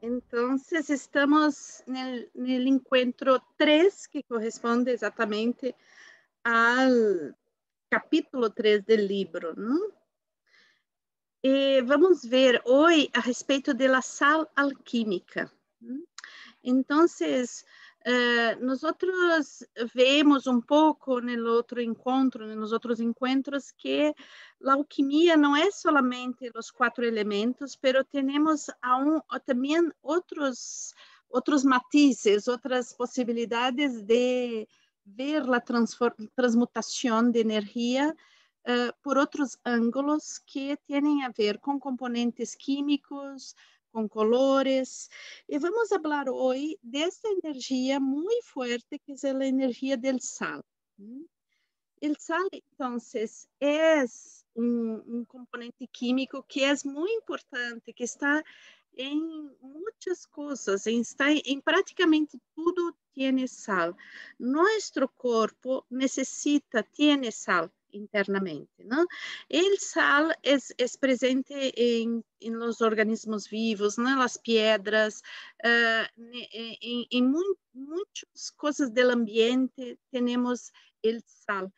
Entonces, estamos en el encuentro 3, que corresponde exatamente al capítulo 3 del libro, ¿no? Vamos ver hoje a respeito da sal alquímica. Entonces, nosotros vemos um pouco no outro encontro, nos outros encontros, que a alquimia não é solamente os 4 elementos, pero temos também outros matizes, outras possibilidades de ver a transmutação de energia por outros ângulos que têm a ver com componentes químicos, com colores. E vamos falar hoje dessa energia muito forte, que é a energia do sal. O sal, então, é componente químico que é muito importante, que está em muitas coisas, está em praticamente tudo tem sal. Nosso corpo tem sal internamente, ¿no? El sal es presente en los organismos vivos, ¿no? Las piedras, en muchas cosas del ambiente tenemos el sal.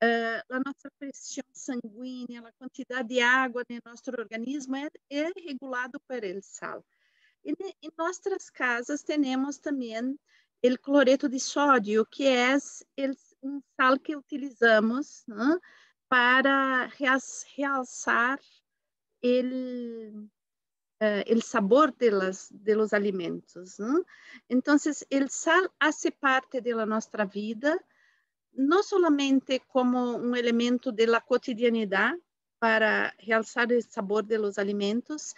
A nossa pressão sanguínea, a quantidade de água no nosso organismo é regulado por el sal. Em nossas casas temos também o cloreto de sódio, que é um sal que utilizamos, né, para realçar o sabor de los alimentos, né? Então, o sal faz parte da nossa vida, não solamente como um elemento da cotidianidade para realçar o sabor de los alimentos,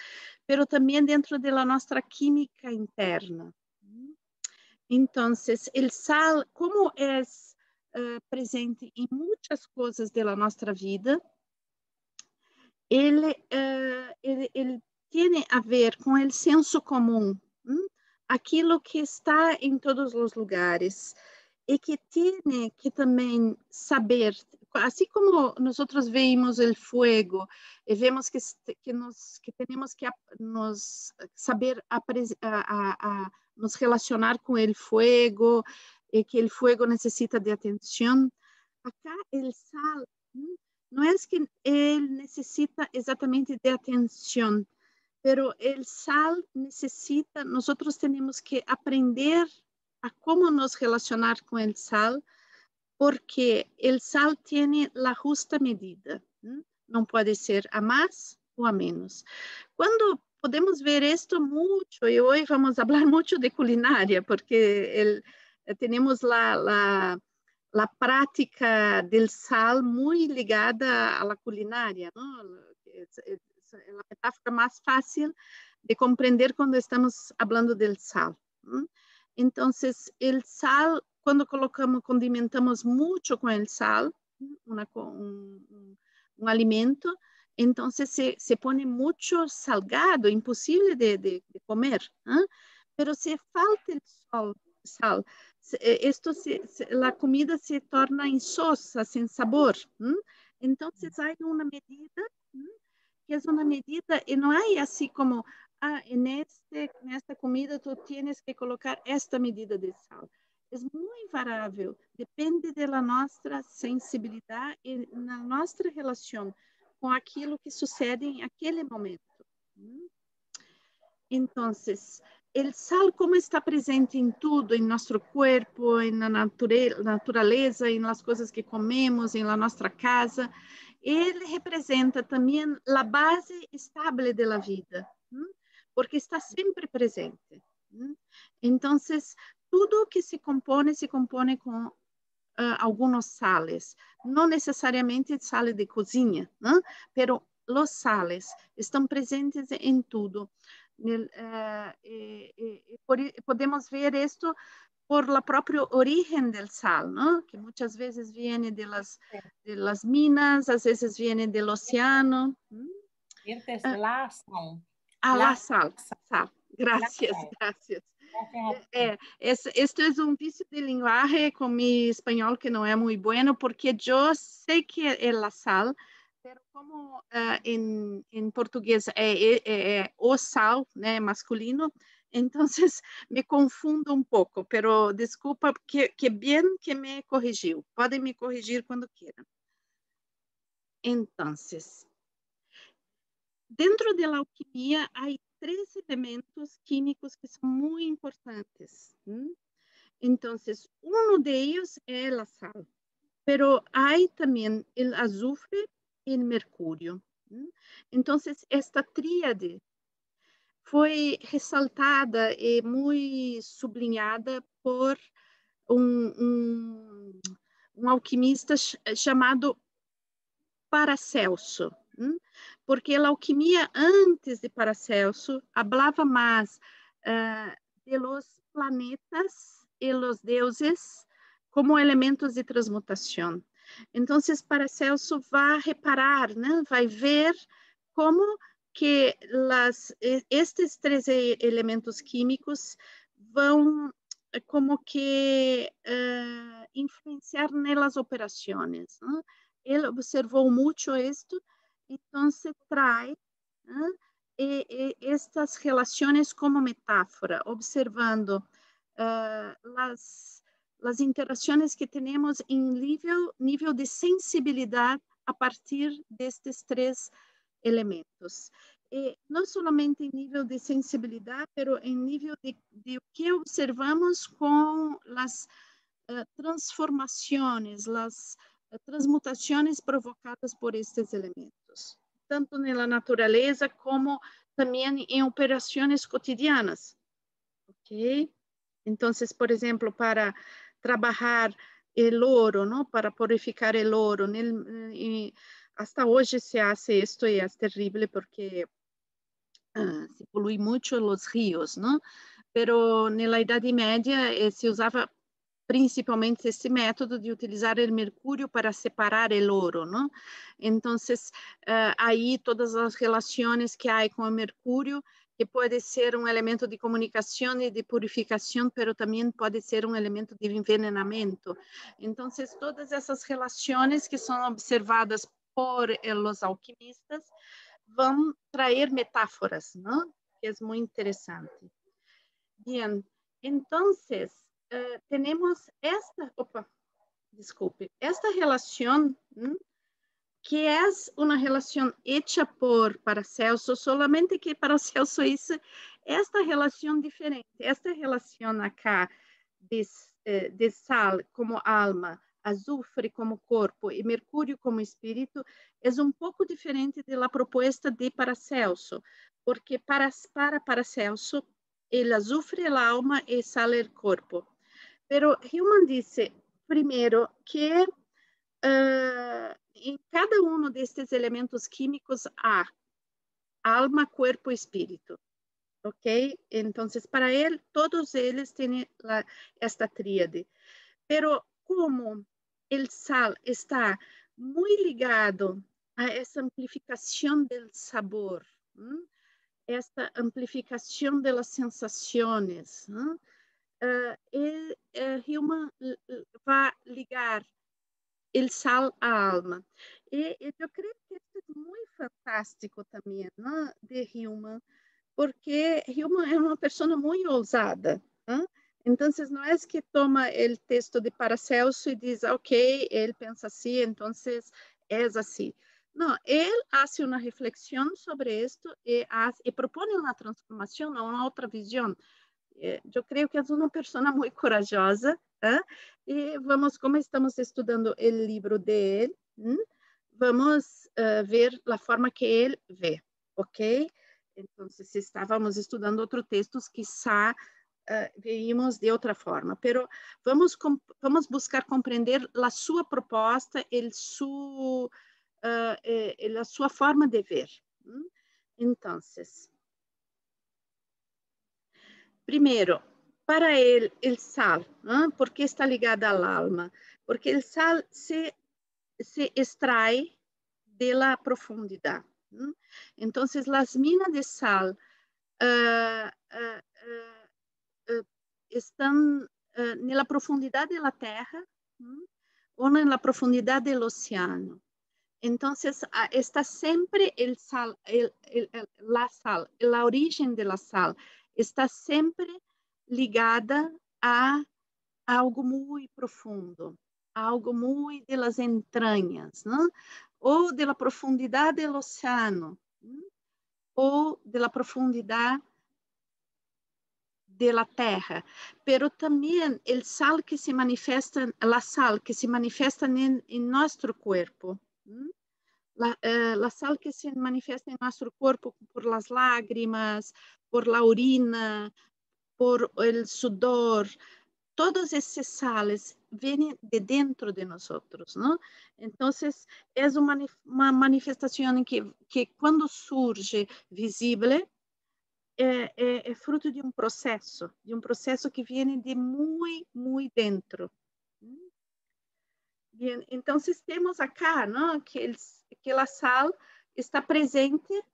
pero também dentro da nossa química interna. Então, o sal, como é presente em muitas coisas da nossa vida, ele tem a ver com o senso comum, aquilo que está em todos os lugares, e que tem que também saber, assim como nós vemos o fogo, e vemos que temos que nos saber nos relacionar com o fogo, e que o fogo necessita de atenção. Acá o sal não é que ele necessita exatamente de atenção, pero o sal necessita, nós temos que aprender a como nos relacionar com o sal, porque o sal tem a justa medida, não pode ser a mais ou a menos. Quando podemos ver isto muito, e hoje vamos falar muito de culinária, porque temos a prática do sal muito ligada à culinária, não? É a metáfora mais fácil de compreender quando estamos falando do sal. Então, o sal, quando condimentamos muito com o sal, um alimento, então se põe muito salgado, impossível de comer. Mas se falta o sal, a comida se torna insossa, sem sabor. Então, há uma medida, que é uma medida, e não é assim como nesta comida tu tienes que colocar esta medida de sal. É muito variável, depende da nossa sensibilidade e na nossa relação com aquilo que sucede naquele momento. Então, o sal, como está presente em tudo, em nosso corpo, na natureza, em las coisas que comemos, em la nossa casa, ele representa também a base estável da vida, porque está sempre presente. Então, tudo que se compone com alguns sales, não necessariamente sales de cozinha, pero os sales estão presentes em tudo. Podemos ver isto por la propia origen del sal, ¿no? Que muchas veces viene de las minas, a veces viene del océano. La sal. La sal, sal. Gracias, sal. gracias. Esto es un vicio de lenguaje con mi español que no es muy bueno, porque yo sé que es la sal, pero como en portugués o sal, né, masculino, entonces me confundo un poco, pero disculpa que bien que me corrigiu. Podem me corrigir quando quieran. Entonces, dentro de la alquimia hay 3 elementos químicos que son muy importantes. Entonces, uno de ellos es la sal, pero hay también el azufre y el mercurio. Entonces, esta tríade foi ressaltada e muito sublinhada por um alquimista chamado Paracelso, porque a alquimia antes de Paracelso falava mais de los planetas e los deuses como elementos de transmutação. Então, Paracelso vai reparar, né? Vai ver como que estes 3 elementos químicos vão como que influenciar nas operações. Ele observou muito isto, então traz estas relações como metáfora, observando as interações que temos em nível de sensibilidade a partir destes 3 elementos. Não somente em nível de sensibilidade, mas em nível de o que observamos com as transformações, as transmutações provocadas por estes elementos, tanto na natureza como também em operações cotidianas. Ok? Então, por exemplo, para trabalhar o ouro, não? Para purificar o ouro, hasta hoje se hace esto y es terrible porque se polui mucho los ríos, ¿no? Pero en la Idade Média se usava principalmente esse método de utilizar o mercúrio para separar o ouro, não? Então, aí todas as relações que há com o mercúrio, que pode ser um elemento de comunicação e de purificação, mas também pode ser um elemento de envenenamento. Então, todas essas relações que são observadas por os alquimistas vão trazer metáforas, não? Que é muito interessante. Bem, então, temos esta relação, que é uma relação hecha por Paracelso, solamente que Paracelso hizo esta relação diferente. Esta relação acá de sal como alma, azufre como corpo e mercúrio como espírito é um pouco diferente da proposta de Paracelso, porque para Paracelso, el azufre é a alma e sal é o corpo. Pero Hillman disse, primeiro, que em cada um destes elementos químicos há alma, corpo e espírito. Ok? Então, para ele, todos eles têm esta tríade. Pero como o sal está muito ligado a essa amplificação do sabor, esta amplificação das sensações, Hillman vai ligar o sal à alma. E eu creio que isso é muito fantástico também, né, de Hillman, porque Hillman é uma pessoa muito ousada. Então, não é que toma o texto de Paracelso e diz, ok, ele pensa assim, então é assim. Não, ele faz uma reflexão sobre isto e propõe uma transformação, uma outra visão. Eu creio que é uma pessoa muito corajosa, e vamos, como estamos estudando o livro dele, vamos ver a forma que ele vê, ok? Então, se estávamos estudando outros textos, quizá veíamos de outra forma, pero vamos buscar compreender a sua proposta, a sua forma de ver. Então, primeiro, para ele, o sal, por que está ligado ao alma? Porque o sal se extrai de la profundidade. Então, as minas de sal estão na profundidade da terra ou na profundidade do oceano. Então, está sempre o sal, la sal, a origem da sal está sempre ligada a algo muito profundo, algo muito de las entranhas, não? Ou de la profundidade do oceano, ou de la profundidade de la terra, pero também el sal que se manifesta, la sal que se manifesta en nuestro cuerpo, la sal que se manifesta en nuestro cuerpo por las lágrimas, por la orina, por el sudor, todos esses sales vêm de dentro de nós, não? Então, é uma manifestação que quando surge visível, é fruto de um processo que vem de muito dentro. Bien, então, temos acá, não, que a sal está presente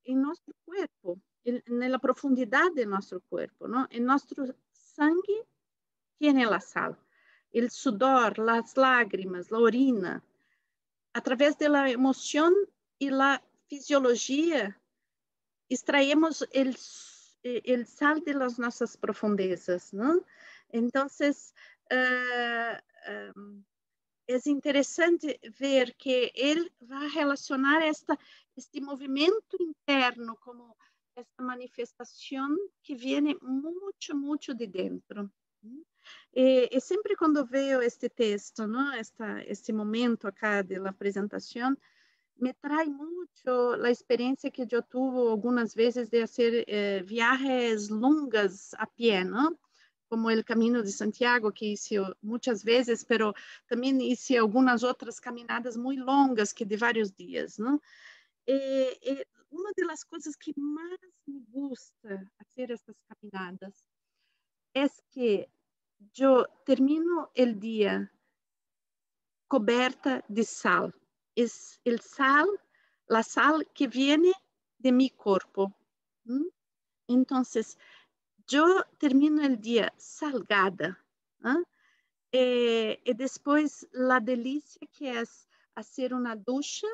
em nosso corpo, na profundidade de nosso corpo, não? Em nosso sangue tem a sal, o sudor, as lágrimas, a orina, através da emoção e da fisiologia, extraemos o sal de las nossas profundezas, não? Então, é interessante ver que ele vai relacionar este movimento interno como esta manifestação que vem muito de dentro. E sempre quando vejo este texto, não? Este momento acá da apresentação, me traz muito a experiência que eu tive algumas vezes de fazer viagens longas a pé, não? Como o Caminho de Santiago, que hice muitas vezes, pero também hice algumas outras caminadas muito longas, que de vários dias, não? Uma das coisas que mais me gusta fazer essas caminadas é que eu termino o dia coberta de sal. Es el sal, la sal que viene de mi corpo. Entonces, yo termino el día salgada. Y después la delicia que es hacer una ducha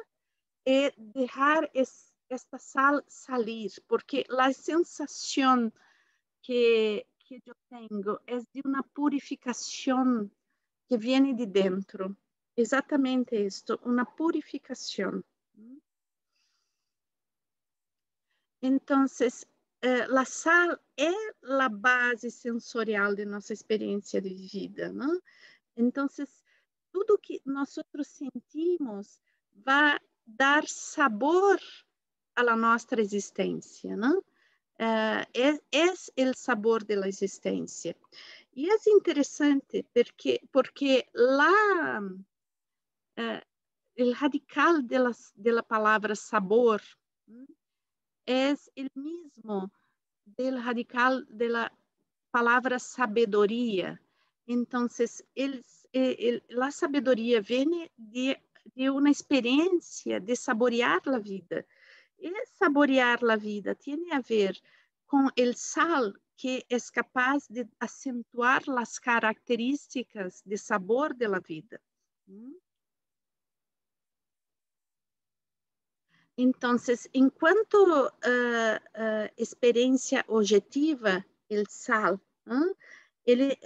y dejar esta sal salir, porque la sensación que yo tengo es de una purificación que viene de dentro. Exatamente isto, uma purificação. Então, a sal é a base sensorial de nossa experiência de vida, não? Então, tudo que nós sentimos vai dar sabor à nossa existência, não? É o sabor da existência. E é interessante porque lá el radical de la palabra sabor es el mismo del radical de la palabra sabedoria. Entonces, la sabedoria viene de una experiencia de saborear la vida. E saborear la vida tiene a ver con el sal que es capaz de acentuar las características de sabor de la vida. Então, enquanto experiência objetiva, o sal, ele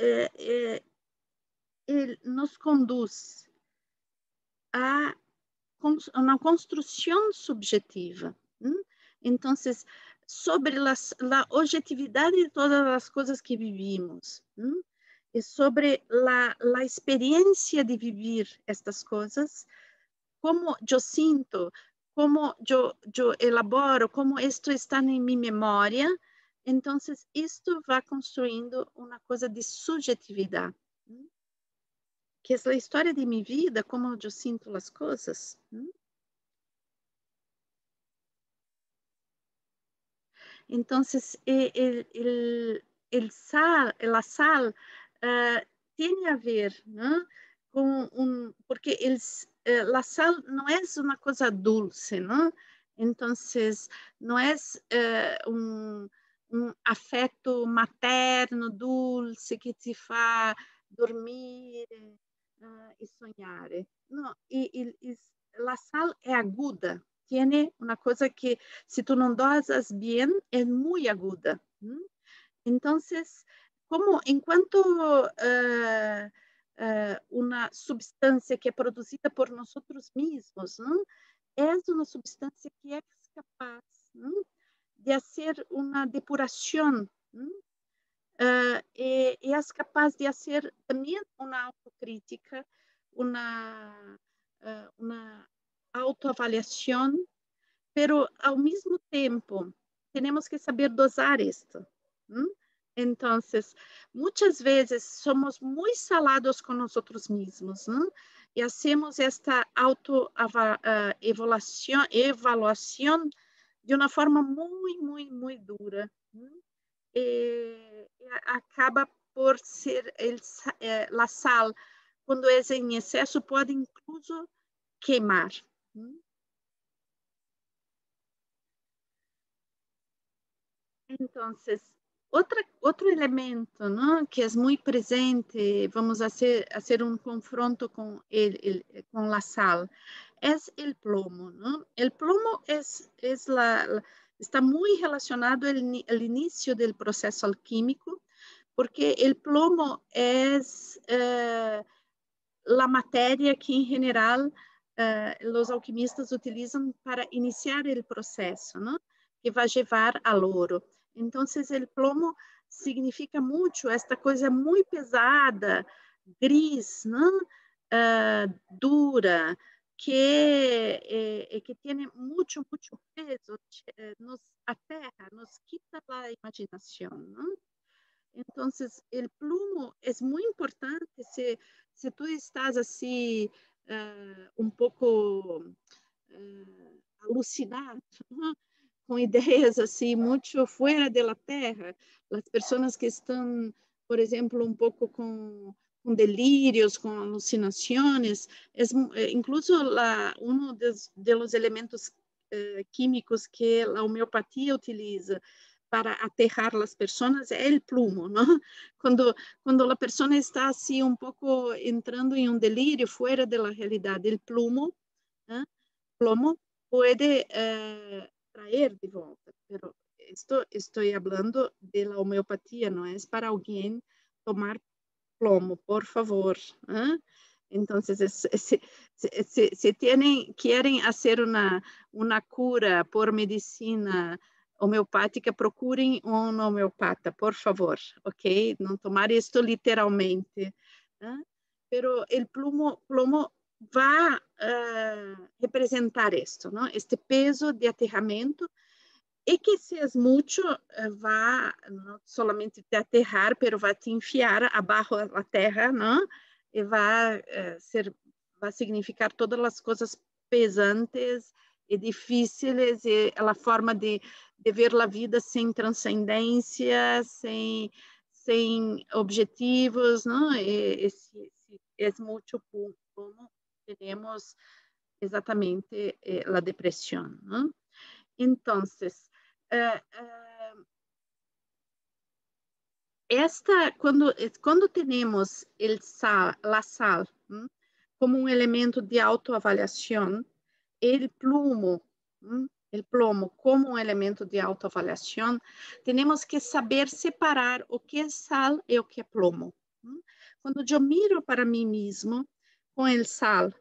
nos conduz a uma construção subjetiva. Então, sobre a objetividade de todas as coisas que vivimos, es sobre la experiencia de vivir estas cosas, cómo yo siento, cómo yo elaboro, cómo esto está en mi memoria. Entonces, esto va construyendo una cosa de subjetividad, ¿no? Que es la historia de mi vida, cómo yo siento las cosas, ¿no? Entonces, la sal tiene a ver, ¿no? Con porque la sal no es una cosa dulce, ¿no? Entonces, no es un afecto materno, dulce, que te fa dormir y soñar. No, la sal es aguda, tiene una cosa que si tú no dosas bien, es muy aguda. Entonces, como en cuanto una sustancia que es producida por nosotros mismos, ¿no? Es una sustancia que es capaz, ¿no? De hacer una depuración, ¿no? Y es capaz de hacer también una autocrítica, una autoavaliación, pero ao mesmo tempo temos que saber dosar isto. Então, muitas vezes somos muito salados com nós mesmos, e hacemos esta autoevaluação de uma forma muito dura. E acaba por ser a sal, quando é em excesso, pode incluso queimar. Entonces, otro elemento, ¿no? Que es muy presente, vamos a hacer un confronto con la sal, es el plomo, ¿no? El plomo está muy relacionado al inicio del proceso alquímico, porque el plomo es la materia que en general los alquimistas utilizan para iniciar el proceso, ¿no? Que va a llevar al oro. Entonces, el plomo significa mucho esta cosa muy pesada, gris, ¿no? Dura, que tiene mucho peso, nos aterra, nos quita la imaginación, ¿no? Entonces, el plomo es muy importante si tú estás así un poco alucinado, ¿no? Com ideias assim muito fora da terra, as pessoas que estão, por exemplo, um pouco com delírios, com alucinações, incluso de los elementos químicos que a homeopatia utiliza para aterrar as pessoas é o plumo, não? Quando a pessoa está assim um pouco entrando em um delírio fora da realidade, o plumo, ¿eh? Plomo pode traer de volta, pero estoy hablando de la homeopatía, no es para alguien tomar plomo, por favor. Entonces, si quieren hacer una cura por medicina homeopática, procurem um homeopata, por favor, ok? Não tomar isto literalmente. Pero el plomo va a representar esto, ¿no? Este peso de aterramento, y que si es mucho, va no solamente te aterrar, pero va a te enfiar abajo de la terra, ¿no? Y va a significar todas las cosas pesantes y difíciles, y la forma de ver la vida sin trascendencia, sem objetivos, ¿no? Es mucho como tenemos exatamente la depresión, ¿no? Entonces, quando temos la sal como um elemento de autoavaliação, o plomo como um elemento de autoavaliação, temos que saber separar o que é sal e o que é plomo. Quando eu miro para mim mesmo com o sal,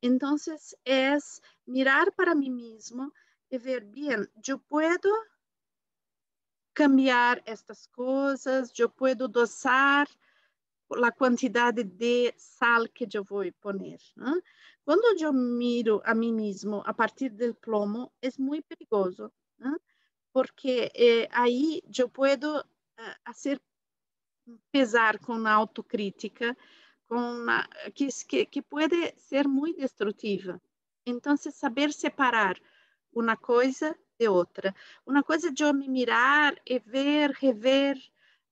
então é mirar para mim mesmo e ver, bem, eu posso cambiar estas coisas, eu posso dosar a quantidade de sal que eu vou poner. Né? Quando eu miro a mim mesmo a partir do plomo, é muito perigoso, né? Porque aí eu posso fazer pesar com a autocrítica, que pode ser muito destrutiva. Então, saber separar uma coisa de outra. Uma coisa de eu me mirar e ver, rever,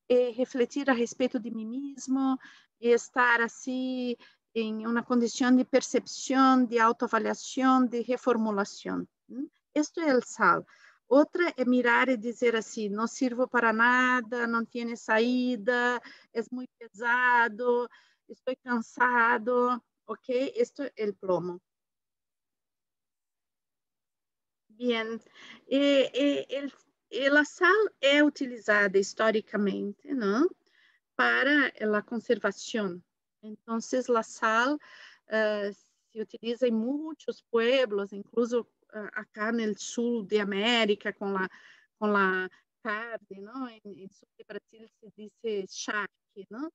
e refletir a respeito de mim mesmo, e estar assim em uma condição de percepção, de autoavaliação, de reformulação. Isto é o sal. Outra é mirar e dizer assim, não sirvo para nada, não tem saída, é muito pesado, estou cansado, ok? Isto é o plomo. Bien, a sal é utilizada historicamente, não? Para a conservação. Então, a sal se utiliza em muitos pueblos, incluso acá no sul de América, com a carne, não? Em sul de Brasil se diz charque, não?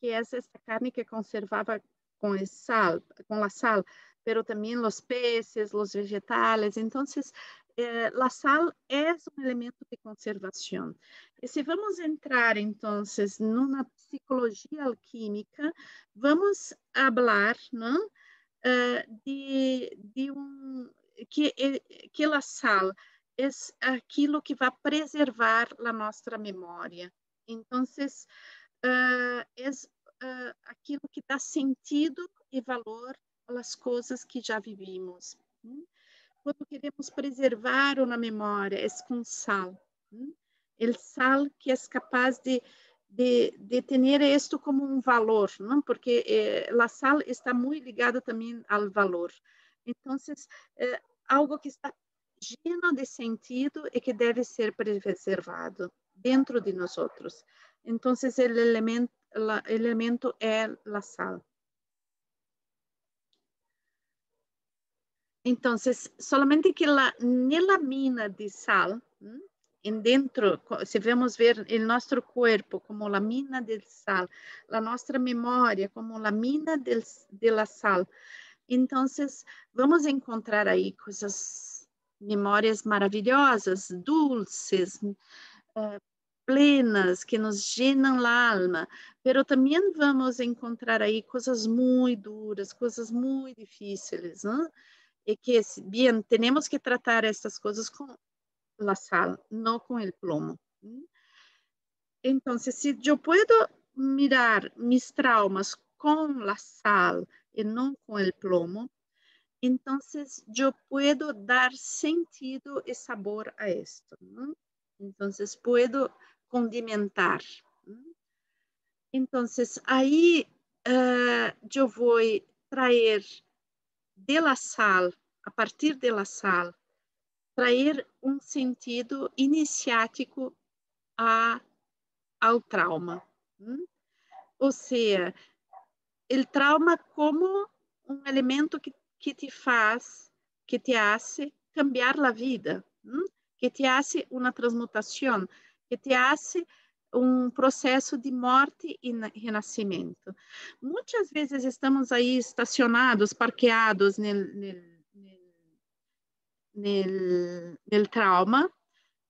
Que é essa carne que conservava com a sal, pero também os peces, os vegetales. Então, a sal é um elemento de conservação. E se vamos entrar, então, numa psicologia alquímica, vamos falar, não? Que a sal é aquilo que vai preservar a nossa memória. Então, é aquilo que dá sentido e valor às coisas que já vivimos. Quando queremos preservar uma memória, é com sal. O sal que é capaz de ter isto como um valor, não? Porque a sal está muito ligada também ao valor. Então, algo que está lleno de sentido e que deve ser preservado dentro de nós outros. Então, o elemento é a sal. Então, solamente que na mina de sal, dentro, se vamos ver o nosso corpo como a mina de sal, a nossa memória como a mina de la sal, então vamos encontrar aí coisas, memórias maravilhosas, dulces, plenas, que nos llenam a alma, pero também vamos encontrar aí coisas muito duras, coisas muito difíceis, não? E que, bien, temos que tratar estas coisas com a sal, não com o plomo. Então, se eu posso mirar mis traumas com a sal e não com o plomo, então eu posso dar sentido e sabor a esto. Então, posso condimentar. Então, aí eu vou trazer de la sal, a partir de la sal, trazer um sentido iniciático ao trauma. Ou seja, o trauma como um elemento que te faz, que te hace cambiar a vida, que te hace uma transmutação, que te hace um processo de morte e renascimento. Muitas vezes estamos aí estacionados, parqueados nel trauma,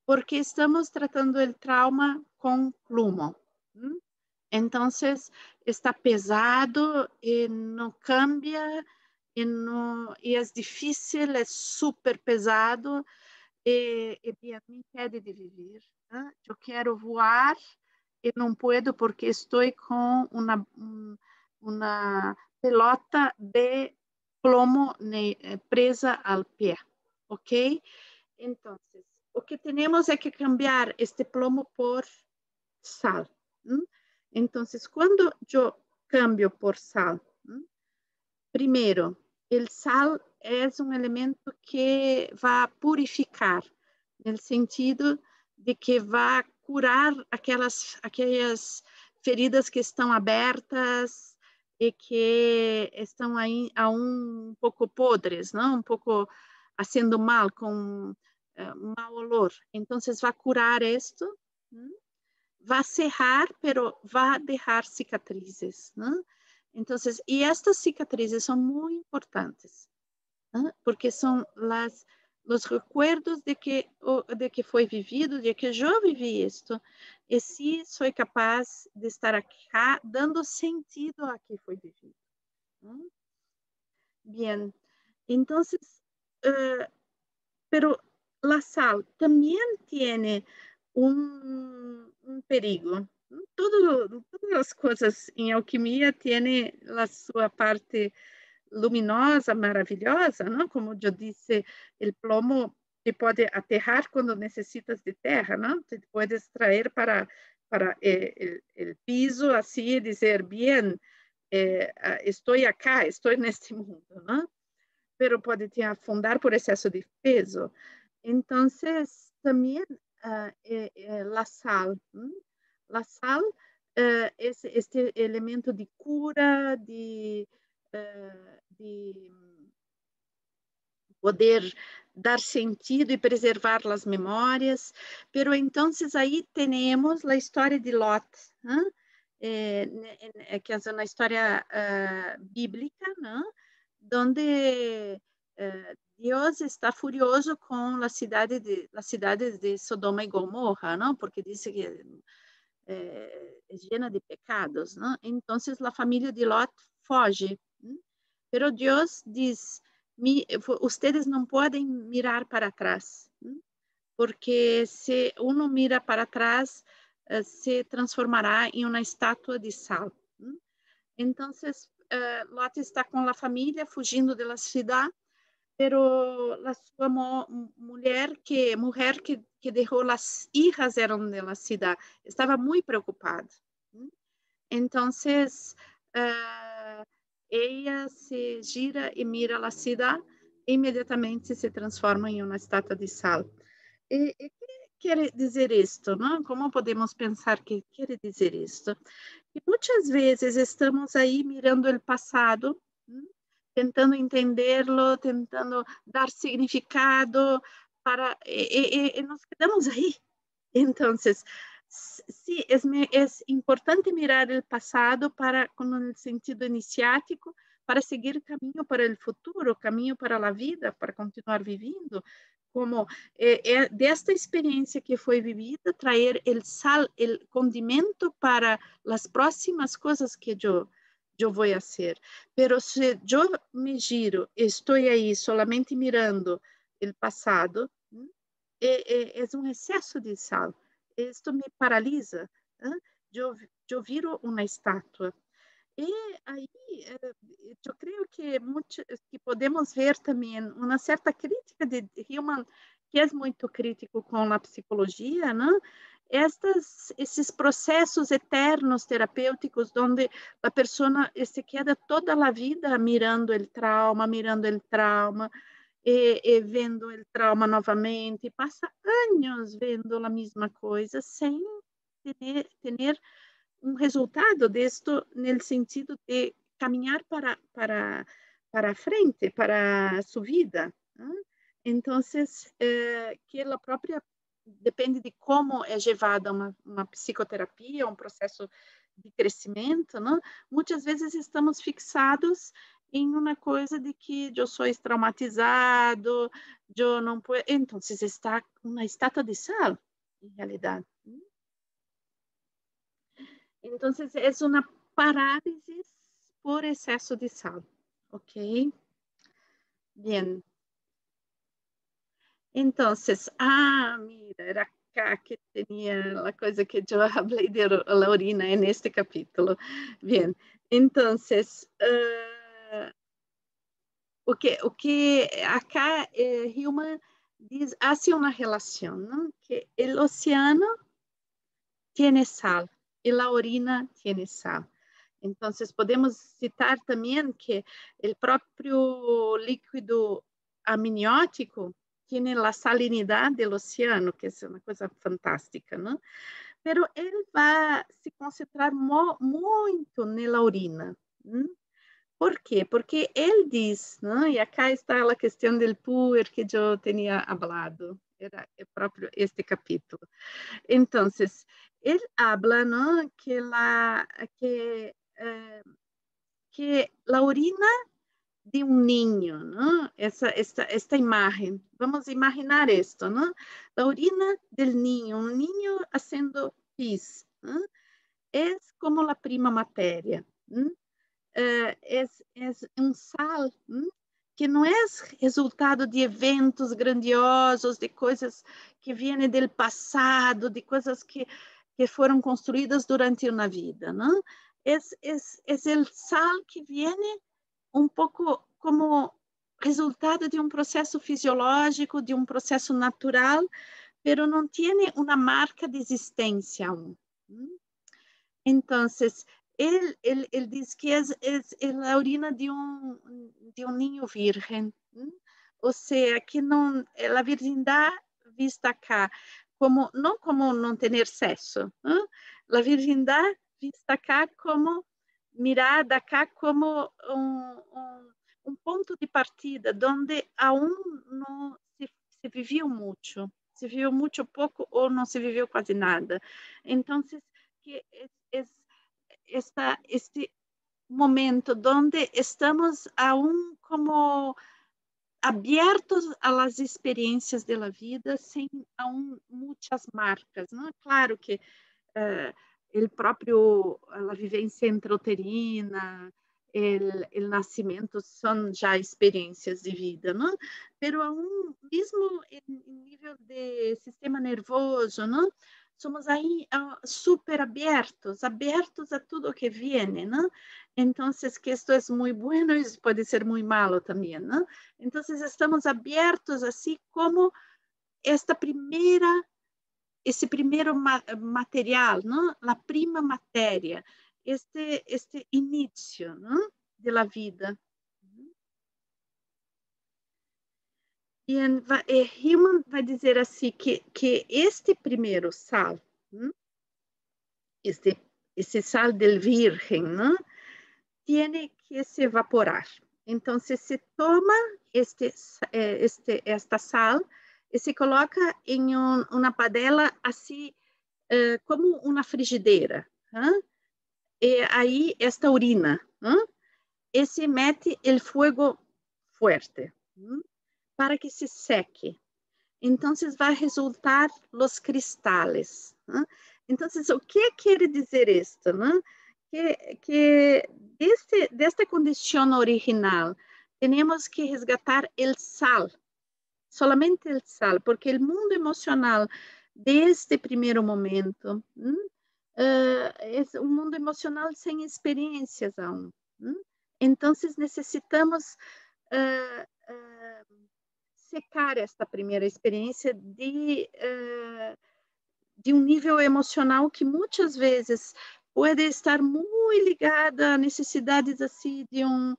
porque estamos tratando o trauma com plumo. Então, está pesado e não cambia, e é difícil, é super pesado, e me impede de viver. Eu quero voar e não posso porque estou com uma pelota de plomo presa ao pé, ok? Então, o que temos é que cambiar este plomo por sal. Então, quando eu cambio por sal, primeiro, o sal é um elemento que vai purificar, no sentido de que vai curar aquelas feridas que estão abertas e que estão aí um pouco podres, não? Um pouco fazendo mal, com mau olor. Então, vai curar isto, vai cerrar, pero vai deixar cicatrizes, né? Então, e estas cicatrizes são muito importantes, né? Porque são os recuerdos de que foi vivido, de que eu vivi isto, e se sou capaz de estar aqui dando sentido a que foi vivido. ¿No? Bien, entonces, pero la sal también tiene un perigo. Todas as coisas em alquimia têm a sua parte luminosa, maravilhosa, não? Como eu disse, o plomo te pode aterrar quando necessitas de terra, não? Te pode extrair para o piso, assim, e dizer, bem, estou acá, estou neste mundo, não? Pero pode te afundar por excesso de peso. Então, também a sal, a sal é este elemento de cura, de poder dar sentido e preservar as memórias. Pero entonces aí temos a história de Lot, que é uma história bíblica, onde Deus está furioso com as cidades de Sodoma e Gomorra, porque diz que é llena de pecados, Então, a família de Lot foge, pero Deus diz, ustedes não podem mirar para trás, porque se uno mira para trás, se transformará em uma estátua de sal. Então, Lot está com a família, fugindo da cidade, pero a sua mulher que deixou as hijas eram da cidade, estava muito preocupada. Então, ela se gira e mira a cidade, e imediatamente se transforma em uma estátua de sal. E que quer dizer isto? Não? Como podemos pensar que quer dizer isto? Que muitas vezes estamos aí mirando o passado, tentando entendê-lo, tentando dar significado, e nos quedamos aí. Então, sí, es importante mirar el pasado con el sentido iniciático, para seguir camino para el futuro, camino para la vida, para continuar viviendo, como de esta experiencia que fue vivida, traer el sal, el condimento para las próximas cosas que yo voy a hacer. Pero si yo me giro, estoy ahí solamente mirando el pasado, es un exceso de sal. Isto me paralisa, eu viro uma estátua. E aí, eu creio que podemos ver também uma certa crítica de Hillman, que é muito crítico com a psicologia, não? Esses processos eternos terapêuticos, onde a pessoa se queda toda a vida mirando o trauma, vendo o trauma novamente, passa anos vendo a mesma coisa, sem ter resultado disto, no sentido de caminhar para frente, para sua vida. Então, que ela própria depende de como é levada uma psicoterapia, um processo de crescimento, muitas vezes estamos fixados em uma coisa de que eu sou traumatizado, eu não posso. Então, está uma estátua de sal, em realidade. Então, é uma parálise por excesso de sal, ok? Bien. Então, mira, era acá que tinha a coisa que eu falei de la orina neste capítulo. Bien, então, o que acá Hillman diz, hace uma relação, não? Que o oceano tem sal e a orina tem sal. Então, podemos citar também que o próprio líquido amniótico tem a salinidade do oceano, que é uma coisa fantástica, não? Pero ele vai se concentrar muito na urina, ¿Por quê? Porque ele diz, ¿no? E acá está a questão do puer que eu tinha hablado, era próprio este capítulo. Então, ele habla, ¿no? Que la orina de um niño, ¿no? Esta imagen. Vamos imaginar esto, ¿no? La orina del niño, un niño haciendo pis, ¿no? Es como la prima materia. ¿No? É um sal que não é resultado de eventos grandiosos, de coisas que vêm do passado, de coisas que foram construídas durante uma vida, não? É o sal que vem um pouco como resultado de um processo fisiológico, de um processo natural, pero não tem uma marca de existência aún. Então, ele diz que é a urina de um ninho virgem, ou seja, que não, a virgindade vista cá, como não ter sexo, a virgindade vista cá como mirada cá como um ponto de partida, onde aún não se viveu muito, se viveu muito pouco ou não se viveu quase nada. Então, que este momento onde estamos aún como abertos a las experiências da vida sem aún muitas marcas, não? Claro que o próprio a vivência intrauterina, o nascimento são já experiências de vida, não? Pero aún mesmo em nível de sistema nervoso, não? Somos aí super abertos a tudo que vem, não? Então, que isto é muito bueno e pode ser muito malo também, não? Então, estamos abertos assim como esse primeiro material, não? A prima matéria, este início, não? De la vida. E Hillman vai dizer assim que este primeiro sal, esse sal del virgen, ¿no? Tiene que se evaporar. Então, se toma esta sal e se coloca em uma panela assim, como uma frigideira. E aí, esta urina, e se mete o fogo forte, para que se seque. Então, vai resultar os cristales. Então, o que quer dizer isto? Que desta condição original, temos que resgatar o sal, solamente o sal, porque o mundo emocional deste primeiro momento é um mundo emocional sem experiências aún. Então, necessitamos secar esta primeira experiência de um nível emocional que muitas vezes pode estar muito ligada a necessidades assim de um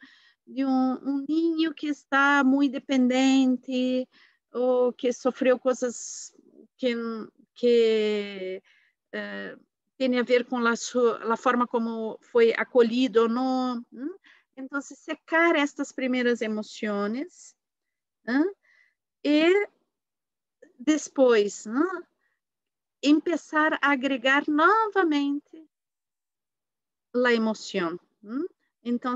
ninho que está muito dependente ou que sofreu coisas que tem a ver com a forma como foi acolhido ou não. Então, secar estas primeiras emoções e depois começar a agregar novamente a emoção. Então,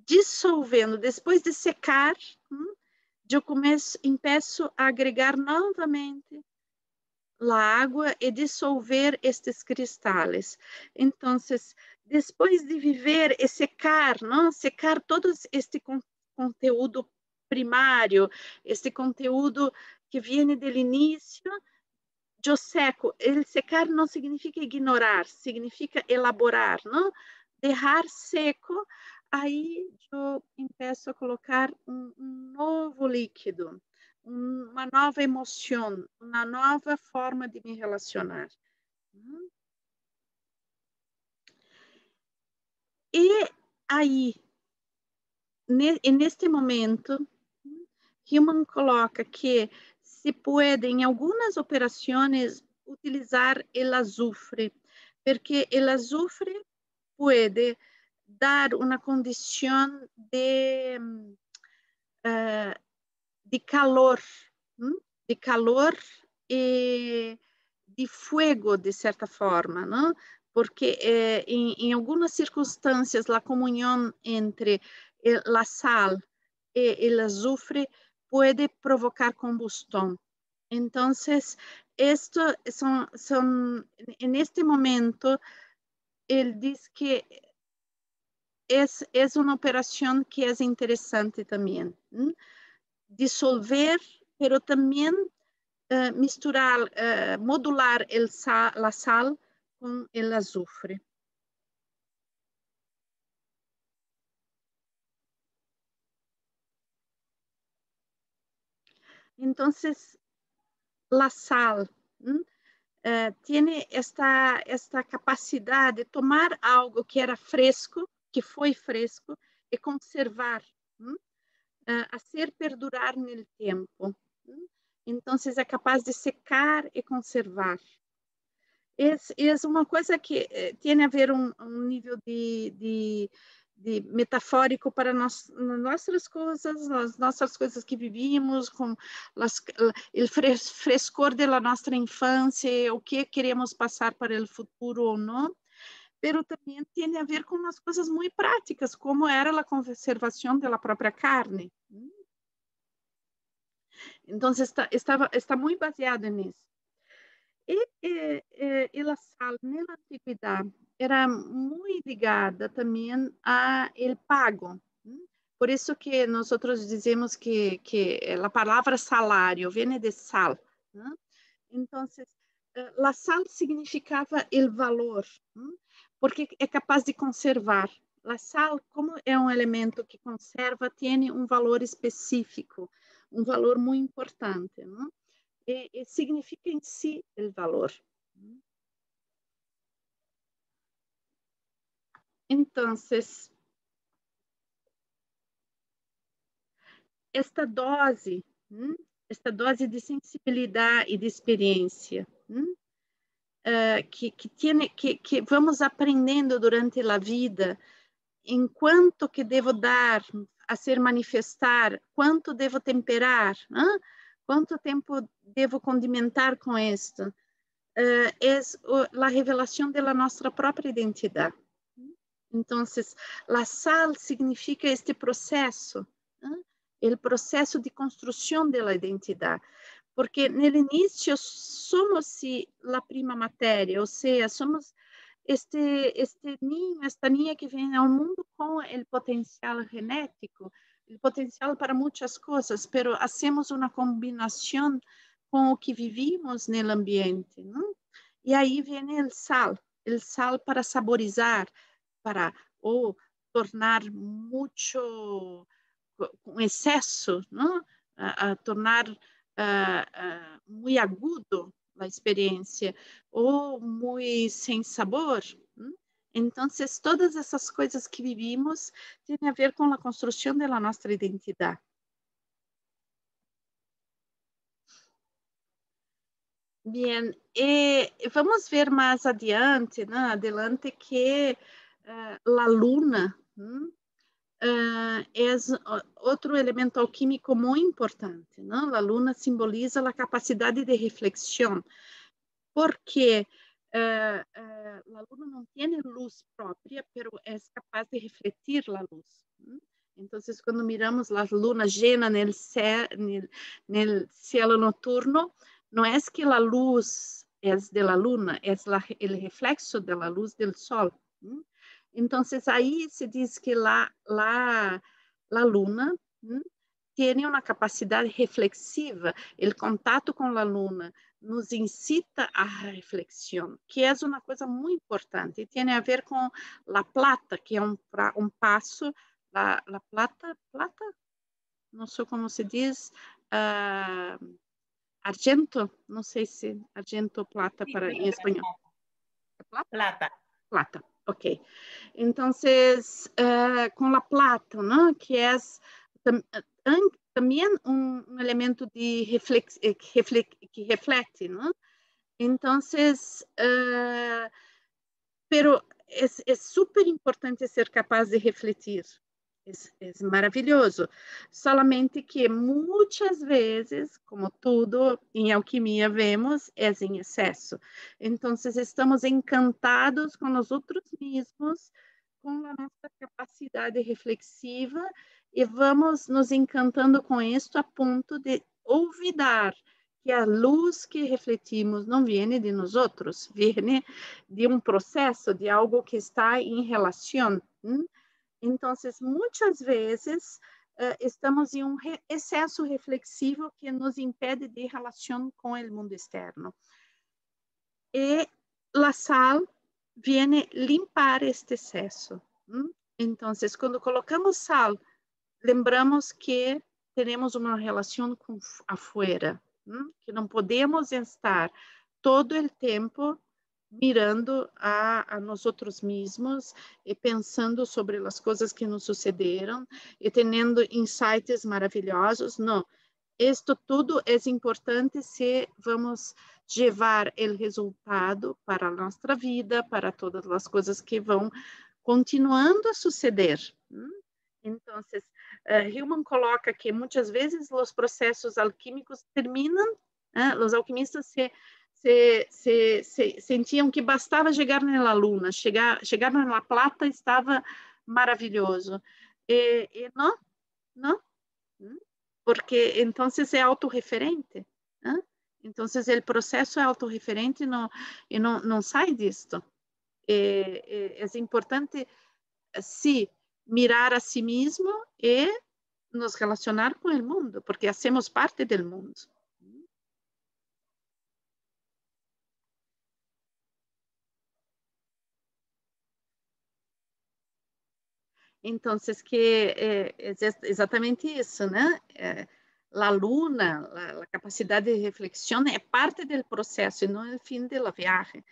dissolvendo, depois de secar, eu começo a agregar novamente a água e dissolver estes cristales. Então, depois de viver e secar, secar todo este conteúdo primário, este conteúdo que vem do início, eu seco. El secar não significa ignorar, significa elaborar, não? Deixar seco, aí eu começo a colocar um novo líquido, uma nova emoção, uma nova forma de me relacionar. E aí, neste momento, Hillman coloca que se pode, em algumas operações, utilizar o azufre, porque o azufre pode dar uma condição de calor, de calor e de fuego, de certa forma, não? Porque em algumas circunstâncias a comunhão entre a sal e o azufre pode provocar combustão. Então, esto en este momento, ele diz que é uma operação que é interessante também. Dissolver, pero também misturar, modular a sal com o azufre. Então, a sal tiene esta capacidade de tomar algo que era fresco, que foi fresco, e conservar, hacer perdurar no tempo. Então, é capaz de secar e conservar. É uma coisa que tem a ver um nível de metafórico para nossas coisas, as nossas coisas que vivimos, com o frescor da nossa infância, o que queremos passar para o futuro ou não, pero também tem a ver com as coisas muito práticas, como era a conservação da própria carne. Então, está muito baseado nisso. E a sal, na antiguidade, era muito ligada também ao pago. Por isso que nós dizemos que a palavra salário vem de sal. Então, a sal significava o valor, porque é capaz de conservar. A sal, como é um elemento que conserva, tem um valor específico, um valor muito importante, não? E significa em si o valor. Então, esta dose de sensibilidade e de experiência, que vamos aprendendo durante a vida, enquanto que devo dar a ser manifestar, quanto devo temperar, quanto tempo devo condimentar com isto, é a revelação da nossa própria identidade. Então, a sal significa este processo, o processo de construção da identidade, porque no início somos a prima matéria, ou seja, somos este ninho, esta niña que vem ao mundo com o potencial genético, o potencial para muitas coisas, pero hacemos uma combinação com o que vivimos no ambiente, não? E aí vem o sal para saborizar, para tornar muito com excesso, não? A tornar muito agudo a experiência ou muito sem sabor. Então, todas essas coisas que vivimos têm a ver com a construção da nossa identidade. Bem, vamos ver mais adiante, né? Adelante que a luna é outro elemento alquímico muito importante, não? A luna simboliza a capacidade de reflexão, porque a luna não tem luz própria, pero é capaz de refletir a luz. Então, quando miramos as lunas llenas no céu noturno, não é que a luz é da luna, é o reflexo da luz do sol. Então, aí se diz que a luna tem uma capacidade reflexiva, o contato com a luna nos incita à reflexão, que é uma coisa muito importante, e tem a ver com a plata, que é um passo, a plata, não sei como se diz, argento, não sei se argento ou plata para em espanhol. Plata. Plata, ok. Então, com a plata, né, que é também um elemento que reflete, né? Então, pero é super importante ser capaz de refletir. É maravilhoso. Solamente que muitas vezes, como tudo em alquimia vemos, é em excesso. Então, estamos encantados com nós outros mesmos, com a nossa capacidade reflexiva, e vamos nos encantando com isso a ponto de olvidar que a luz que refletimos não vem de nós outros, vem de um processo, de algo que está em relação. Então, muitas vezes, estamos em um excesso reflexivo que nos impede de relação com o mundo externo. E a sal vem limpar este excesso. Então, quando colocamos sal, lembramos que temos uma relação com afuera, que não podemos estar todo o tempo mirando a nós outros mesmos e pensando sobre as coisas que nos sucederam e tendo insights maravilhosos. Não, isto tudo é importante se vamos levar o resultado para a nossa vida, para todas as coisas que vão continuando a suceder. Então, Hillman coloca que muitas vezes os processos alquímicos terminam, os alquimistas sentiam que bastava chegar na luna, chegar na plata estava maravilhoso. E não, porque então é autorreferente. Então, o processo é autorreferente e não sai disto. É importante, sim, mirar a si mesmo e nos relacionar com o mundo, porque hacemos parte do mundo. Então, que é exatamente isso, né? A luna, a capacidade de reflexão é parte do processo e não é o fim da viagem.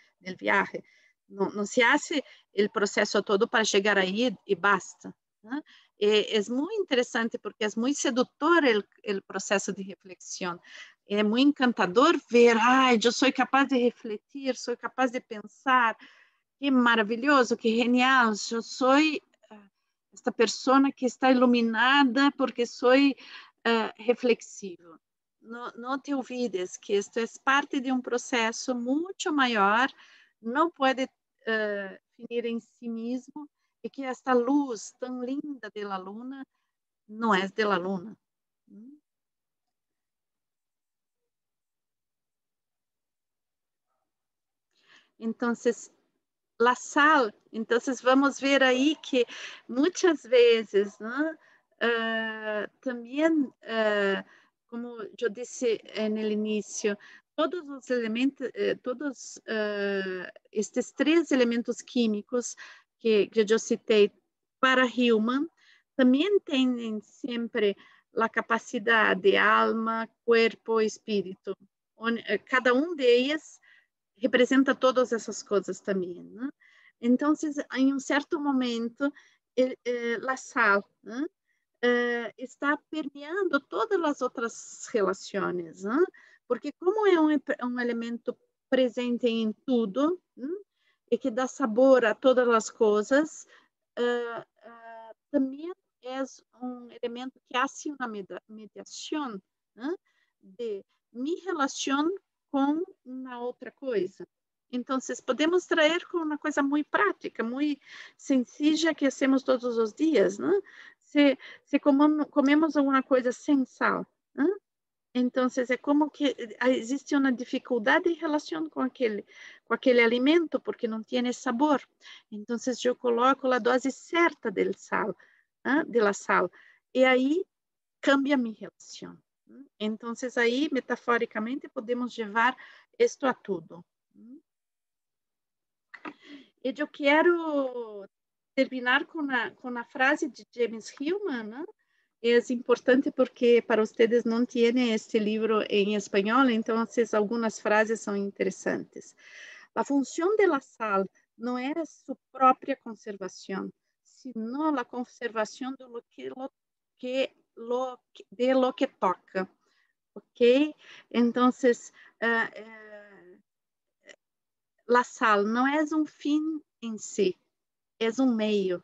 Não se hace o processo todo para chegar aí e basta. Né? É muito interessante porque é muito sedutor o processo de reflexão. É muito encantador ver, eu sou capaz de refletir, sou capaz de pensar, que maravilhoso, que genial, eu sou esta pessoa que está iluminada porque sou reflexivo. Não te olvides que isto é parte de um processo muito maior, não pode finir em si mesmo, e que esta luz tão linda da luna não é da luna. Então, la sal, então vamos ver aí que muitas vezes, né, também, como eu disse no início, todos os elementos, todos estes três elementos químicos que eu citei para Hillman, também têm sempre a capacidade de alma, corpo e espírito. Cada um deles representa todas essas coisas também, né? Então, em um certo momento, a sal, né, está permeando todas as outras relações, né? Porque como é um elemento presente em tudo, né, e que dá sabor a todas as coisas, também é um elemento que hace uma mediação, né, de mi relação com uma outra coisa. Então, podemos trazer com uma coisa muito prática, muito sencilla que hacemos todos os dias, né? Se comemos alguma coisa sem sal, né? Então, é como que existe uma dificuldade em relação com aquele alimento, porque não tem sabor. Então, eu coloco a dose certa do sal, de la sal, e aí cambia minha relação. Então, aí, metaforicamente, podemos levar isto a tudo. E eu quero terminar com a frase de James Hillman, né? É importante porque para vocês não têm este livro em espanhol, então algumas frases são interessantes. A função da sal não é sua própria conservação, sino a conservação de lo que toca, ok? Então, a sal não é um fim em si, é um meio.